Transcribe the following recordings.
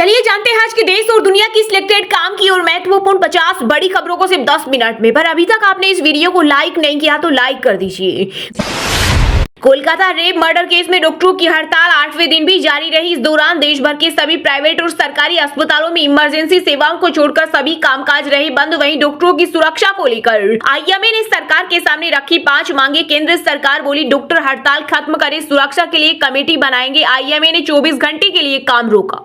चलिए जानते हैं आज के देश और दुनिया की सिलेक्टेड काम की और महत्वपूर्ण 50 बड़ी खबरों को सिर्फ 10 मिनट में। पर अभी तक आपने इस वीडियो को लाइक नहीं किया तो लाइक कर दीजिए। कोलकाता रेप मर्डर केस में डॉक्टरों की हड़ताल 8वें दिन भी जारी रही। इस दौरान देश भर के सभी प्राइवेट और सरकारी अस्पतालों में इमरजेंसी सेवाओं को छोड़कर सभी कामकाज रहे बंद। वहीं डॉक्टरों की सुरक्षा को लेकर आईएमए ने सरकार के सामने रखी 5 मांगे। केंद्र सरकार बोली डॉक्टर हड़ताल खत्म करे, सुरक्षा के लिए कमेटी बनाएंगे। आईएमए ने 24 घंटे के लिए काम रोका।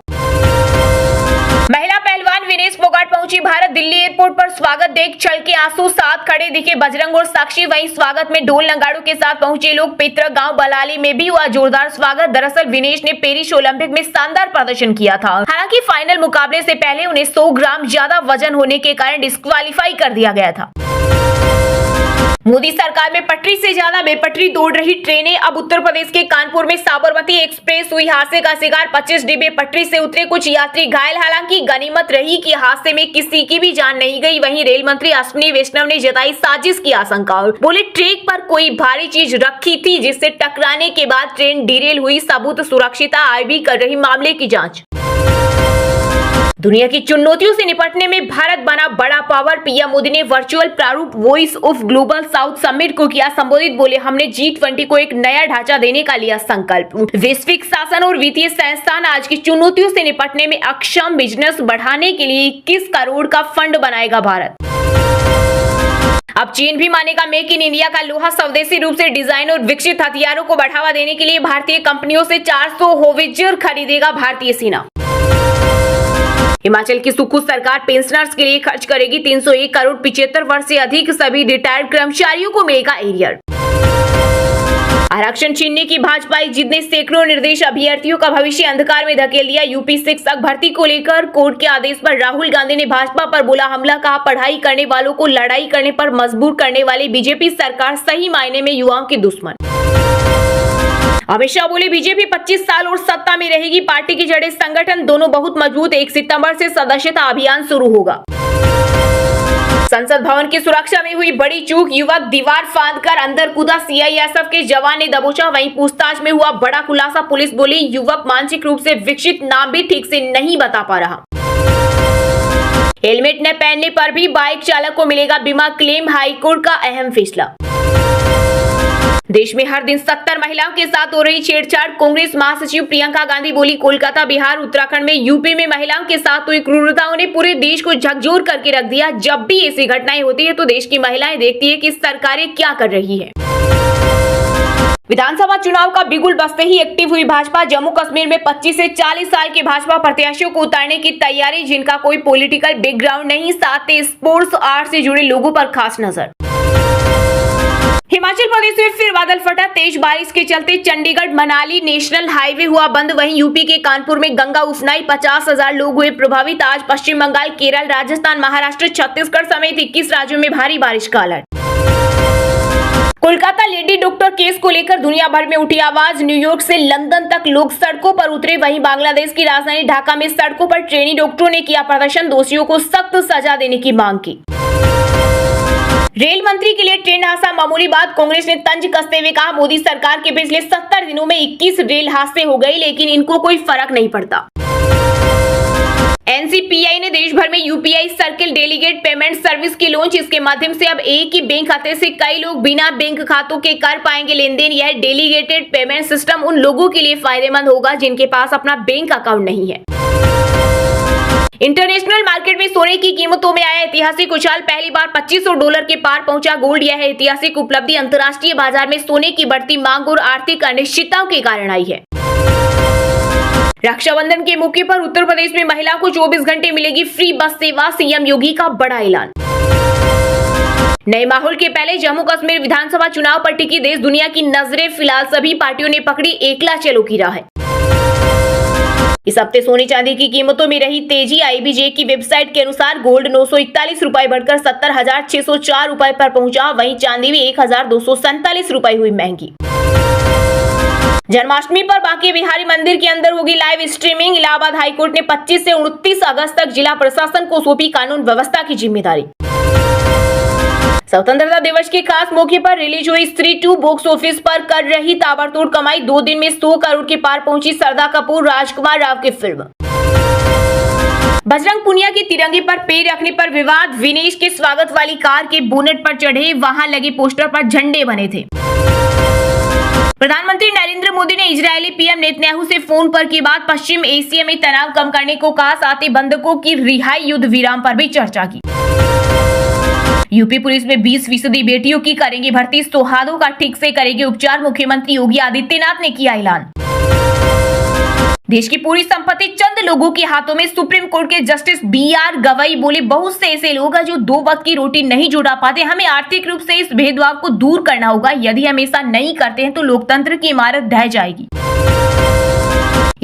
महिला पहलवान विनेश फोगाट पहुंची भारत। दिल्ली एयरपोर्ट पर स्वागत देख छल के आंसू साथ खड़े दिखे बजरंग और साक्षी। वहीं स्वागत में ढोल नगाड़ों के साथ पहुंचे लोग। पितरा गांव बलाली में भी हुआ जोरदार स्वागत। दरअसल विनेश ने पेरिस ओलंपिक में शानदार प्रदर्शन किया था। हालांकि फाइनल मुकाबले से पहले उन्हें 100 ग्राम ज्यादा वजन होने के कारण डिस्क्वालीफाई कर दिया गया था। मोदी सरकार में पटरी से ज्यादा बेपटरी दौड़ रही ट्रेनें। अब उत्तर प्रदेश के कानपुर में साबरमती एक्सप्रेस हुई हादसे का शिकार। 25 डिब्बे पटरी से उतरे, कुछ यात्री घायल। हालांकि गनीमत रही कि हादसे में किसी की भी जान नहीं गई। वहीं रेल मंत्री अश्विनी वैष्णव ने जताई साजिश की आशंका। बोले ट्रैक पर कोई भारी चीज रखी थी जिससे टकराने के बाद ट्रेन डिरेल हुई। सबूत सुरक्षिता आईबी कर रही मामले की जांच। दुनिया की चुनौतियों से निपटने में भारत बना बड़ा पावर। पीएम मोदी ने वर्चुअल प्रारूप voice of global south summit को किया संबोधित। बोले हमने G20 को एक नया ढांचा देने का लिया संकल्प। वैश्विक शासन और वित्तीय संस्थान आज की चुनौतियों से निपटने में अक्षम। बिजनेस बढ़ाने के लिए 21 करोड़ का फंड बनाएगा भारत। अब चीन भी मानेगा मेक इन इंडिया का लोहा। स्वदेशी रूप से डिजाइन और विकसित हथियारों को बढ़ावा देने के लिए भारतीय कंपनियों से 400 होवित्जर खरीदेगा भारतीय सेना। हिमाचल की सुक्खू सरकार पेंशनर्स के लिए खर्च करेगी 301 करोड़। 75 वर्ष से अधिक सभी रिटायर्ड कर्मचारियों को मिलेगा एरियर। आरक्षण छीनने की भाजपाई जिद ने सैकड़ों निर्देश अभ्यर्थियों का भविष्य अंधकार में धकेल दिया। यूपी शिक्षक भर्ती को लेकर कोर्ट के आदेश पर राहुल गांधी ने भाजपा पर बोला हमला। कहा पढ़ाई करने वालों को लड़ाई करने पर मजबूर करने वाली बीजेपी सरकार सही मायने में युवाओं की दुश्मन। अमित शाह बोले बीजेपी 25 साल और सत्ता में रहेगी। पार्टी की जड़ें संगठन दोनों बहुत मजबूत। 1 सितंबर से सदस्यता अभियान शुरू होगा। संसद भवन की सुरक्षा में हुई बड़ी चूक। युवक दीवार फांदकर अंदर कूदा। सीआईएसएफ के जवान ने दबोचा। वहीं पूछताछ में हुआ बड़ा खुलासा। पुलिस बोली युवक मानसिक रूप से विकसित, नाम भी ठीक से नहीं बता पा रहा। हेलमेट न पहनने पर भी बाइक चालक को मिलेगा बीमा क्लेम। हाईकोर्ट का अहम फैसला। देश में हर दिन 70 महिलाओं के साथ हो रही छेड़छाड़। कांग्रेस महासचिव प्रियंका गांधी बोली कोलकाता, बिहार, उत्तराखंड में, यूपी में महिलाओं के साथ हुई क्रूरताओं ने पूरे देश को झकझोर करके रख दिया। जब भी ऐसी घटनाएं होती है तो देश की महिलाएं देखती है कि सरकारें क्या कर रही है। विधानसभा चुनाव का बिगुल बजते ही एक्टिव हुई भाजपा। जम्मू कश्मीर में 25 से 40 साल के भाजपा प्रत्याशियों को उतारने की तैयारी। जिनका कोई पॉलिटिकल बैकग्राउंड नहीं, साथ ही स्पोर्ट्स आर्ट से जुड़े लोगों पर खास नजर। हिमाचल प्रदेश में फिर बादल फटा। तेज बारिश के चलते चंडीगढ़ मनाली नेशनल हाईवे हुआ बंद। वहीं यूपी के कानपुर में गंगा उफनाई, 50,000 लोग हुए प्रभावित। आज पश्चिम बंगाल, केरल, राजस्थान, महाराष्ट्र, छत्तीसगढ़ समेत 21 राज्यों में भारी बारिश का alert. Kolkata lady doctor case को लेकर दुनिया भर में उठी आवाज। न्यूयॉर्क से लंदन तक लोग सड़कों पर उतरे। वहीं बांग्लादेश की राजधानी ढाका में सड़कों पर ट्रेनी डॉक्टरों ने किया प्रदर्शन। दोषियों को सख्त सजा देने की मांग की। रेल मंत्री के लिए ट्रेन हादसा मामूली बात। कांग्रेस ने तंज कसते हुए कहा मोदी सरकार के पिछले 70 दिनों में 21 रेल हादसे हो गए लेकिन इनको कोई फर्क नहीं पड़ता। एनसीपीआई ने देश भर में UPI circle delegate payment service की लॉन्च। इसके माध्यम से अब एक ही बैंक खाते से कई लोग बिना बैंक खातों के कर पाएंगे लेन देन। यह डेलीगेटेड पेमेंट सिस्टम उन लोगों के लिए फायदेमंद होगा जिनके पास अपना बैंक अकाउंट नहीं है। इंटरनेशनल मार्केट में सोने की कीमतों में आया ऐतिहासिक उछाल। पहली बार $2500 के पार पहुंचा गोल्ड। यह ऐतिहासिक उपलब्धि अंतर्राष्ट्रीय बाजार में सोने की बढ़ती मांग और आर्थिक अनिश्चितताओं के कारण आई है। रक्षाबंधन के मौके पर उत्तर प्रदेश में महिलाओं को 24 घंटे मिलेगी फ्री बस सेवा। सीएम योगी का बड़ा ऐलान। नए माहौल के पहले जम्मू कश्मीर विधानसभा चुनाव पर टिकी देश दुनिया की नजरें। फिलहाल सभी पार्टियों ने पकड़ी एकला चलो की राह। इस हफ्ते सोने चांदी की कीमतों में रही तेजी। आईबीजे की वेबसाइट के अनुसार गोल्ड 941 रुपए बढ़कर 70,604 रुपए पर पहुंचा। वहीं चांदी भी 1,247 रुपए हुई महंगी। जन्माष्टमी पर बांके बिहारी मंदिर के अंदर होगी लाइव स्ट्रीमिंग। इलाहाबाद हाईकोर्ट ने 25 से 29 अगस्त तक जिला प्रशासन को सौंपी कानून व्यवस्था की जिम्मेदारी। स्वतंत्रता दिवस के खास मौके पर रिलीज हुई स्त्री 2 बॉक्स ऑफिस पर कर रही ताबड़तोड़ कमाई। 2 दिन में 100 करोड़ के पार पहुंची। श्रद्धा कपूर, राजकुमार राव की फिल्म। बजरंग पुनिया के तिरंगे पर पैर रखने पर विवाद, विनेश के स्वागत वाली कार के बोनेट पर चढ़े, वहां लगे पोस्टर पर झंडे बने थे। प्रधानमंत्री नरेंद्र मोदी ने इजरायली पीएम नेतन्याहू से फोन पर की बात, पश्चिम एशिया में तनाव कम करने को कहा, साथ ही बंधकों की रिहाई, युद्ध विराम पर भी चर्चा की। यूपी पुलिस में 20% बेटियों की करेंगे भर्ती, सुहागों का ठीक से करेंगे उपचार, मुख्यमंत्री योगी आदित्यनाथ ने किया ऐलान। देश की पूरी संपत्ति चंद लोगों के हाथों में, सुप्रीम कोर्ट के जस्टिस BR गवई बोले, बहुत से ऐसे लोग हैं जो 2 वक्त की रोटी नहीं जुटा पाते, हमें आर्थिक रूप से इस भेदभाव को दूर करना होगा, यदि हम ऐसा नहीं करते हैं तो लोकतंत्र की इमारत ढह जाएगी।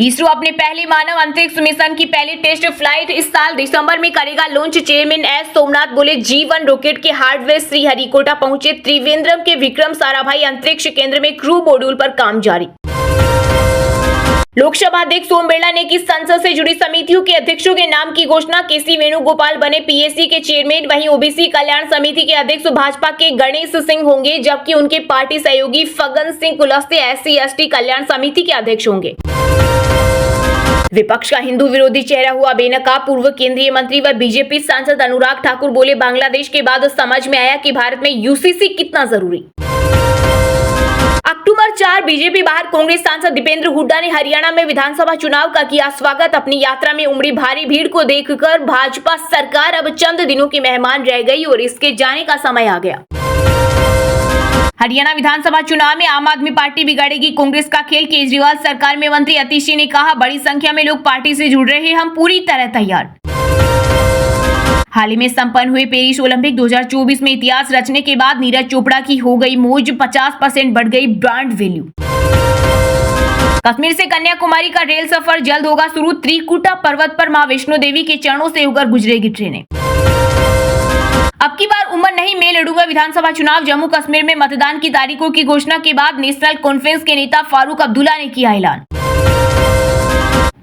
इसरो अपने पहले मानव अंतरिक्ष मिशन की पहली टेस्ट फ्लाइट इस साल दिसंबर में करेगा लॉन्च, चेयरमैन एस सोमनाथ बोले, G1 रॉकेट के हार्डवेयर श्रीहरिकोटा पहुंचे, त्रिवेंद्रम के विक्रम साराभाई अंतरिक्ष केंद्र में क्रू मॉड्यूल पर काम जारी। लोकसभा अध्यक्ष ओम बिरला ने की संसद से जुड़ी समितियों के अध्यक्षों के नाम की घोषणा, KC वेणुगोपाल बने PSC के चेयरमैन, वहीं ओबीसी कल्याण समिति के अध्यक्ष भाजपा के गणेश सिंह होंगे, जबकि उनके पार्टी सहयोगी फग्गन सिंह कुलस्ते SC/ST कल्याण समिति के अध्यक्ष होंगे। विपक्ष का हिंदू विरोधी चेहरा हुआ बेनकाब, पूर्व केंद्रीय मंत्री व बीजेपी सांसद अनुराग ठाकुर बोले, बांग्लादेश के बाद समझ में आया कि भारत में UCC कितना जरूरी। अक्टूबर 4 बीजेपी बाहर, कांग्रेस सांसद दीपेंद्र हुड्डा ने हरियाणा में विधानसभा चुनाव का किया स्वागत, अपनी यात्रा में उमड़ी भारी भीड़ को देखकर भाजपा सरकार अब चंद दिनों की मेहमान रह गई और इसके जाने का समय आ गया। हरियाणा विधानसभा चुनाव में आम आदमी पार्टी बिगाड़ेगी कांग्रेस का खेल, केजरीवाल सरकार में मंत्री अतिशी ने कहा, बड़ी संख्या में लोग पार्टी से जुड़ रहे हैं, हम पूरी तरह तैयार। हाल ही में संपन्न हुए पेरिस ओलंपिक 2024 में इतिहास रचने के बाद नीरज चोपड़ा की हो गई मौज, 50% बढ़ गई ब्रांड वैल्यू। कश्मीर से कन्याकुमारी का रेल सफर जल्द होगा शुरू, त्रिकुटा पर्वत पर मां वैष्णो देवी के चरणों से होकर गुजरेगी ट्रेनें। अब की बार उम्र नहीं, मैं लड़ूंगा विधानसभा चुनाव, जम्मू कश्मीर में मतदान की तारीखों की घोषणा के बाद नेशनल कॉन्फ्रेंस के नेता फारूक अब्दुल्ला ने किया ऐलान।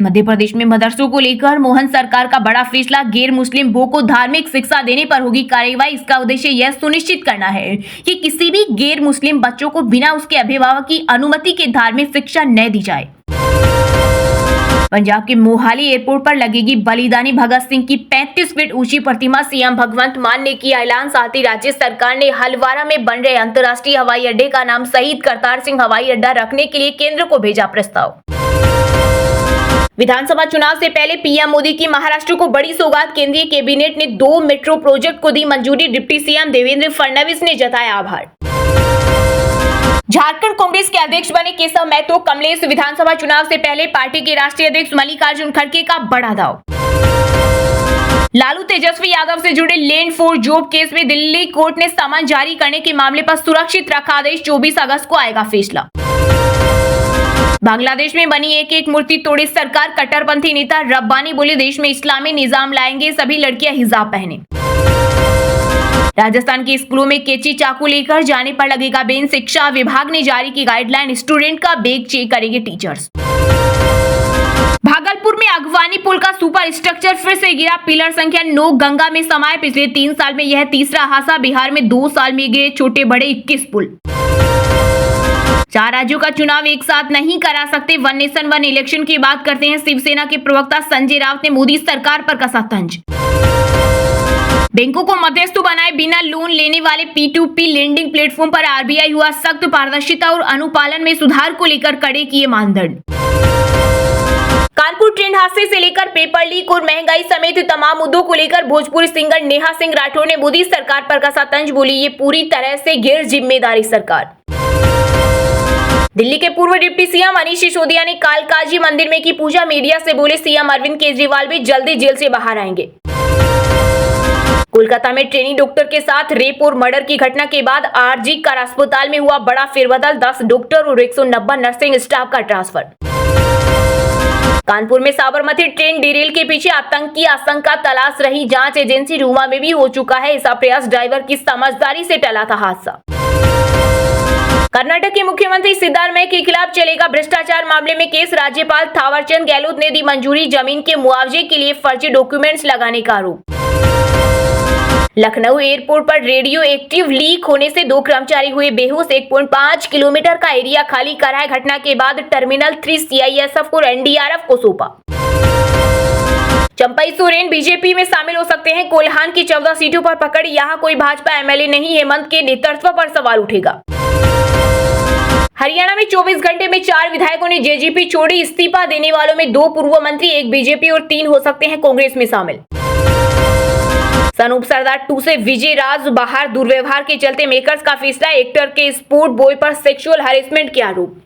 मध्य प्रदेश में मदरसों को लेकर मोहन सरकार का बड़ा फैसला, गैर मुस्लिम बो को धार्मिक शिक्षा देने पर होगी कार्रवाई, इसका उद्देश्य यह सुनिश्चित करना है कि किसी भी गैर मुस्लिम बच्चों को बिना उसके अभिभावक की अनुमति के धार्मिक शिक्षा न दी जाए। पंजाब के मोहाली एयरपोर्ट पर लगेगी बलिदानी भगत सिंह की 35 फीट ऊंची प्रतिमा, सीएम भगवंत मान ने किया ऐलान, साथ ही राज्य सरकार ने हलवारा में बन रहे अंतर्राष्ट्रीय हवाई अड्डे का नाम शहीद करतार सिंह हवाई अड्डा रखने के लिए केंद्र को भेजा प्रस्ताव। विधानसभा चुनाव से पहले पीएम मोदी की महाराष्ट्र को बड़ी सौगात, केंद्रीय कैबिनेट ने 2 मेट्रो प्रोजेक्ट को दी मंजूरी, डिप्टी सीएम देवेंद्र फडणवीस ने जताया आभार। झारखंड कांग्रेस के अध्यक्ष बने केशव महतो, कमलेश, विधानसभा चुनाव से पहले पार्टी के राष्ट्रीय अध्यक्ष मल्लिकार्जुन खड़गे का बड़ा दाव। लालू तेजस्वी यादव से जुड़े लैंड फॉर जॉब केस में दिल्ली कोर्ट ने समन जारी करने के मामले पर सुरक्षित रखा आदेश, 24 अगस्त को आएगा फैसला। बांग्लादेश में बनी एक मूर्ति तोड़े सरकार, कट्टरपंथी नेता रब्बानी बोले, देश में इस्लामी निजाम लाएंगे, सभी लड़कियां हिजाब पहने। राजस्थान के स्कूलों में कैंची चाकू लेकर जाने पर लगेगा बैन, शिक्षा विभाग ने जारी की गाइडलाइन, स्टूडेंट का बैग चेक करेंगे टीचर्स। भागलपुर में अगवानी पुल का सुपर स्ट्रक्चर फिर से गिरा, पिलर संख्या 9 गंगा में समाये, पिछले 3 साल में यह तीसरा हादसा, बिहार में 2 साल में गिरे छोटे बड़े 21 पुल। 4 राज्यों का चुनाव एक साथ नहीं करा सकते, वन नेशन वन इलेक्शन की बात करते हैं शिवसेना के प्रवक्ता संजय राउत ने मोदी सरकार पर कसा तंज। बैंकों को मध्यस्थ बनाए बिना लोन लेने वाले P2P लेंडिंग प्लेटफॉर्म पर आरबीआई हुआ सख्त, पारदर्शिता और अनुपालन में सुधार को लेकर कड़े किए मानदंड। कानपुर ट्रेन हादसे से लेकर पेपर लीक और महंगाई समेत तमाम मुद्दों को लेकर भोजपुरी सिंगर नेहा सिंह राठौर ने मोदी सरकार पर कसा तंज, बोली ये पूरी तरह से गैर जिम्मेदारी सरकार। दिल्ली के पूर्व डिप्टी सीएम मनीष सिसोदिया ने कालकाजी मंदिर में की पूजा, मीडिया से बोले सीएम अरविंद केजरीवाल भी जल्दी जेल से बाहर आएंगे। कोलकाता में ट्रेनी डॉक्टर के साथ रेप और मर्डर की घटना के बाद आरजी कर अस्पताल में हुआ बड़ा फेरबदल, 10 डॉक्टर और 190 नर्सिंग स्टाफ का ट्रांसफर। कानपुर में साबरमती ट्रेन डिरेल के पीछे आतंक की आशंका, तलाश रही जांच एजेंसी, रूमा में भी हो चुका है ऐसा प्रयास, ड्राइवर की समझदारी से टला था हादसा। कर्नाटक के मुख्यमंत्री सिद्धारमैया के खिलाफ चलेगा भ्रष्टाचार मामले में केस, राज्यपाल थावरचंद गहलोत ने दी मंजूरी, जमीन के मुआवजे के लिए फर्जी डॉक्यूमेंट्स लगाने का आरोप। लखनऊ एयरपोर्ट पर रेडियो एक्टिव लीक होने से 2 कर्मचारी हुए बेहोश, 1.5 किलोमीटर का एरिया खाली कराए, घटना के बाद टर्मिनल 3 CISF और NDRF को सौंपा। चंपई सोरेन बीजेपी में शामिल हो सकते हैं। कोल्हान की 14 सीटों पर पकड़, यहां कोई भाजपा एमएलए नहीं, हेमंत के नेतृत्व पर सवाल उठेगा। हरियाणा में 24 घंटे में 4 विधायकों ने जेजेपी छोड़ी, इस्तीफा देने वालों में 2 पूर्व मंत्री, 1 बीजेपी और 3 हो सकते हैं कांग्रेस में शामिल। सनूप सरदार 2 से विजय राज बाहर, दुर्व्यवहार के चलते मेकर्स का फैसला, एक्टर के स्पोर्ट बॉय पर सेक्सुअल हैरेसमेंट के आरोप।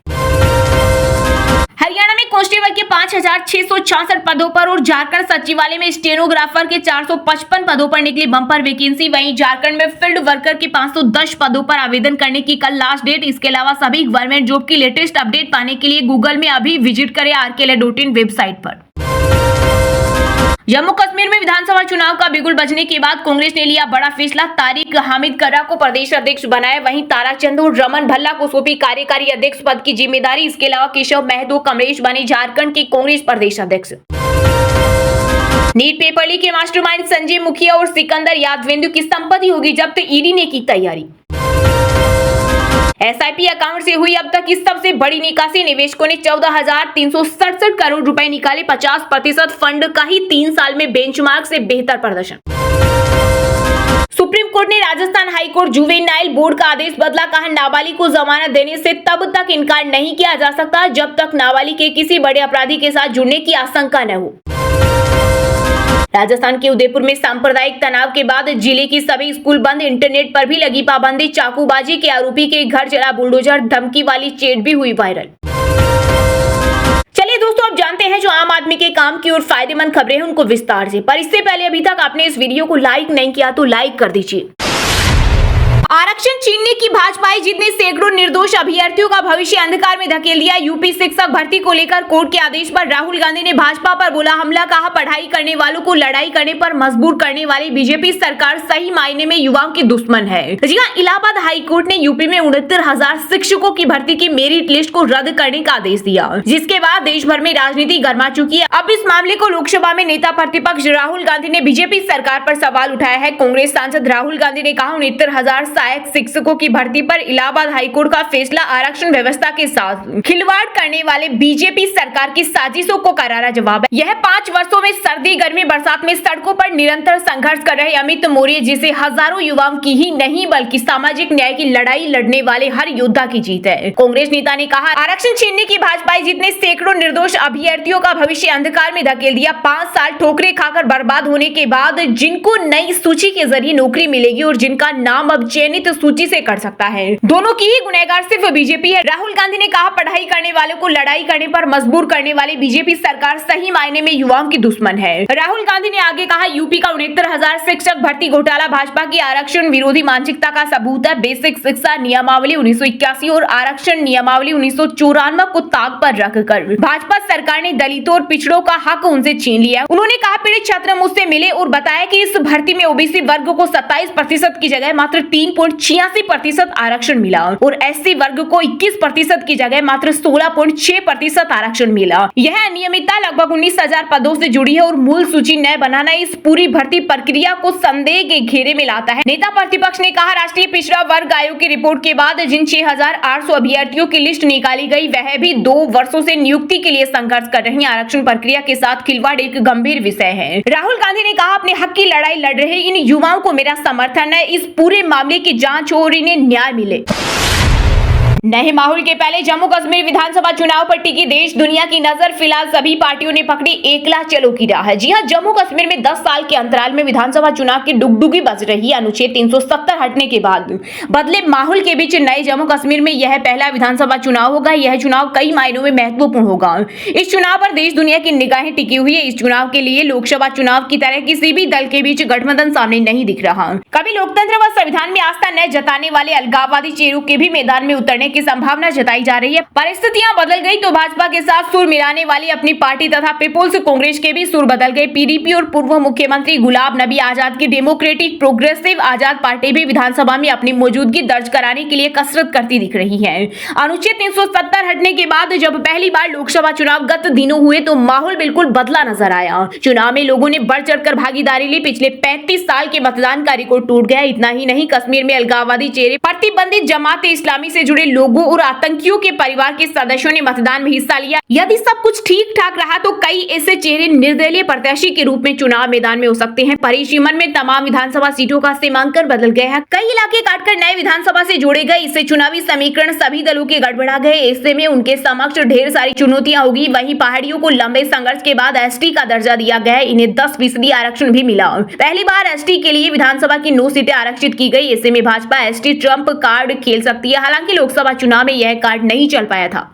हरियाणा में कांस्टेबल के 5,666 पदों पर और झारखंड सचिवालय में स्टेनोग्राफर के 455 पदों पर निकली बम्पर वैकेंसी। वहीं झारखंड में फील्ड वर्कर के 510 पदों पर आवेदन करने की कल लास्ट डेट। इसके अलावा सभी गवर्नमेंट जॉब की लेटेस्ट अपडेट पाने के लिए गूगल में अभी विजिट करें rkla.in वेबसाइट पर। जम्मू कश्मीर में विधानसभा चुनाव का बिगुल बजने के बाद कांग्रेस ने लिया बड़ा फैसला, तारिक हामिद कर्रा को प्रदेश अध्यक्ष बनाया। वहीं ताराचंद और रमन भल्ला को सौंपी कार्यकारी अध्यक्ष पद की जिम्मेदारी। इसके अलावा केशव महतो कमलेश बने झारखंड के कांग्रेस प्रदेश अध्यक्ष। नीट पेपर लीक के मास्टरमाइंड संजय मुखिया और सिकंदर यादवेंदु की संपत्ति होगी जब्त, ईडी ने की तैयारी। एसआईपी अकाउंट से हुई अब तक की सबसे बड़ी निकासी, निवेशकों ने 14,367 करोड़ रुपए निकाले। 50% फंड का ही 3 साल में बेंचमार्क से बेहतर प्रदर्शन। सुप्रीम कोर्ट ने राजस्थान हाईकोर्ट जुवेनाइल बोर्ड का आदेश बदला, कहा नाबालिग को जमानत देने से तब तक इनकार नहीं किया जा सकता जब तक नाबालिग के किसी बड़े अपराधी के साथ जुड़ने की आशंका न हो। राजस्थान के उदयपुर में सांप्रदायिक तनाव के बाद जिले की सभी स्कूल बंद, इंटरनेट पर भी लगी पाबंदी। चाकूबाजी के आरोपी के घर चला बुलडोजर, धमकी वाली चैट भी हुई वायरल। चलिए दोस्तों, अब जानते हैं जो आम आदमी के काम की और फायदेमंद खबरें हैं उनको विस्तार से। पर इससे पहले अभी तक आपने इस वीडियो को लाइक नहीं किया तो लाइक कर दीजिए। आरक्षण छीनने की भाजपाई जिद ने सैकड़ों निर्दोष अभ्यर्थियों का भविष्य अंधकार में धकेल दिया। यूपी शिक्षक भर्ती को लेकर कोर्ट के आदेश पर राहुल गांधी ने भाजपा पर बोला हमला, कहा पढ़ाई करने वालों को लड़ाई करने पर मजबूर करने वाली बीजेपी सरकार सही मायने में युवाओं की दुश्मन है। जी हां, इलाहाबाद हाईकोर्ट ने यूपी में 69,000 शिक्षकों की भर्ती की मेरिट लिस्ट को रद्द करने का आदेश दिया, जिसके बाद देश भर में राजनीति गर्मा चुकी है। अब इस मामले को लोकसभा में नेता प्रतिपक्ष राहुल गांधी ने बीजेपी सरकार पर सवाल उठाया है। कांग्रेस सांसद राहुल गांधी ने कहा 69,000 सहायक शिक्षकों की भर्ती पर इलाहाबाद हाईकोर्ट का फैसला आरक्षण व्यवस्था के साथ खिलवाड़ करने वाले बीजेपी सरकार की साजिशों को करारा जवाब है। यह 5 वर्षों में सर्दी, गर्मी, बरसात में सड़कों पर निरंतर संघर्ष कर रहे अमित मौर्य जिसे हजारों युवाओं की ही नहीं बल्कि सामाजिक न्याय की लड़ाई लड़ने वाले हर योद्धा की जीत है। कांग्रेस नेता ने कहा आरक्षण छीनने की भाजपा जीत ने सैकड़ों निर्दोष अभ्यर्थियों का भविष्य अंधकार में धकेल दिया। 5 साल ठोकरे खाकर बर्बाद होने के बाद जिनको नई सूची के जरिए नौकरी मिलेगी और जिनका नाम अब चयनित सूची से कट सकता है, दोनों की ही गुनहगार सिर्फ बीजेपी है। राहुल गांधी ने कहा पढ़ाई करने वालों को लड़ाई करने पर मजबूर करने वाली बीजेपी सरकार सही मायने में युवाओं की दुश्मन है। राहुल गांधी ने आगे कहा यूपी का 69,000 शिक्षक भर्ती घोटाला भाजपा की आरक्षण विरोधी मानसिकता का सबूत है। बेसिक शिक्षा नियमावली 1981 और आरक्षण नियमावली 1994 को ताक पर रखकर भाजपा सरकार ने दलितों और पिछड़ों का हक उनसे छीन लिया। उन्होंने कहा पीड़ित छात्र मुझसे मिले और बताया कि इस भर्ती में ओबीसी वर्ग को 27% की जगह मात्र 3.86% आरक्षण मिला और एससी वर्ग को 21% की जगह मात्र 16.6% आरक्षण मिला। यह अनियमितता लगभग 19,000 पदों से जुड़ी है और मूल सूची न बनाना इस पूरी भर्ती प्रक्रिया को संदेह के घेरे में लाता है। नेता प्रतिपक्ष ने कहा राष्ट्रीय पिछड़ा वर्ग आयोग की रिपोर्ट के बाद जिन 6,800 अभ्यर्थियों की लिस्ट निकाली गई वह भी 2 वर्षों से नियुक्ति के लिए संघर्ष कर रही आरक्षण प्रक्रिया के साथ खिलवाड़ एक गंभीर विषय है। राहुल गांधी ने कहा अपने हक की लड़ाई लड़ रहे इन युवाओं को मेरा समर्थन है। इस पूरे मामले की जांच हो और इन्हें न्याय मिले। नए माहौल के पहले जम्मू कश्मीर विधानसभा चुनाव पर टिकी देश दुनिया की नजर। फिलहाल सभी पार्टियों ने पकड़ी एकला चलो की राह। जी हां, जम्मू कश्मीर में 10 साल के अंतराल में विधानसभा चुनाव की डुगडुगी बज रही है। अनुच्छेद 370 हटने के बाद बदले माहौल के बीच नए जम्मू कश्मीर में यह पहला विधानसभा चुनाव होगा। यह चुनाव कई मायनों में महत्वपूर्ण होगा। इस चुनाव पर देश दुनिया की निगाहें टिकी हुई है। इस चुनाव के लिए लोकसभा चुनाव की तरह किसी भी दल के बीच गठबंधन सामने नहीं दिख रहा। कभी लोकतंत्र व संविधान में आस्था न जताने वाले अलगाववादी चेहरों के भी मैदान में उतरने की संभावना जताई जा रही है। परिस्थितियां बदल गई तो भाजपा के साथ सुर मिलाने वाली अपनी पार्टी तथा पीपुल्स कांग्रेस के भी सुर बदल गए। पीडीपी और पूर्व मुख्यमंत्री गुलाम नबी आजाद की डेमोक्रेटिक प्रोग्रेसिव आजाद पार्टी भी विधानसभा में अपनी मौजूदगी दर्ज कराने के लिए कसरत करती दिख रही है। अनुच्छेद 370 हटने के बाद जब पहली बार लोकसभा चुनाव गत दिनों हुए तो माहौल बिल्कुल बदला नजर आया। चुनाव में लोगों ने बढ़ चढ़कर भागीदारी ली। पिछले 35 साल के मतदान का रिकॉर्ड टूट गया। इतना ही नहीं, कश्मीर में अलगाववादी चेहरे, प्रतिबंधित जमात इस्लामी से जुड़े लोग लोगों और आतंकियों के परिवार के सदस्यों ने मतदान में हिस्सा लिया। यदि सब कुछ ठीक ठाक रहा तो कई ऐसे चेहरे निर्दलीय प्रत्याशी के रूप में चुनाव मैदान में हो सकते हैं। परिसीमन में तमाम विधानसभा सीटों का सीमांकन बदल गया है। कई इलाके काटकर नए विधानसभा से जोड़े गए। इससे चुनावी समीकरण सभी दलों के गड़बड़ा गए। ऐसे में उनके समक्ष ढेर सारी चुनौतियां होगी। वहीं पहाड़ियों को लंबे संघर्ष के बाद एसटी का दर्जा दिया गया है। इन्हें 10% आरक्षण भी मिला। पहली बार एसटी के लिए विधानसभा की 9 सीटें आरक्षित की गई। ऐसे में भाजपा एसटी ट्रम्प कार्ड खेल सकती है। हालांकि लोकसभा चुनाव में यह कार्ड नहीं चल पाया था।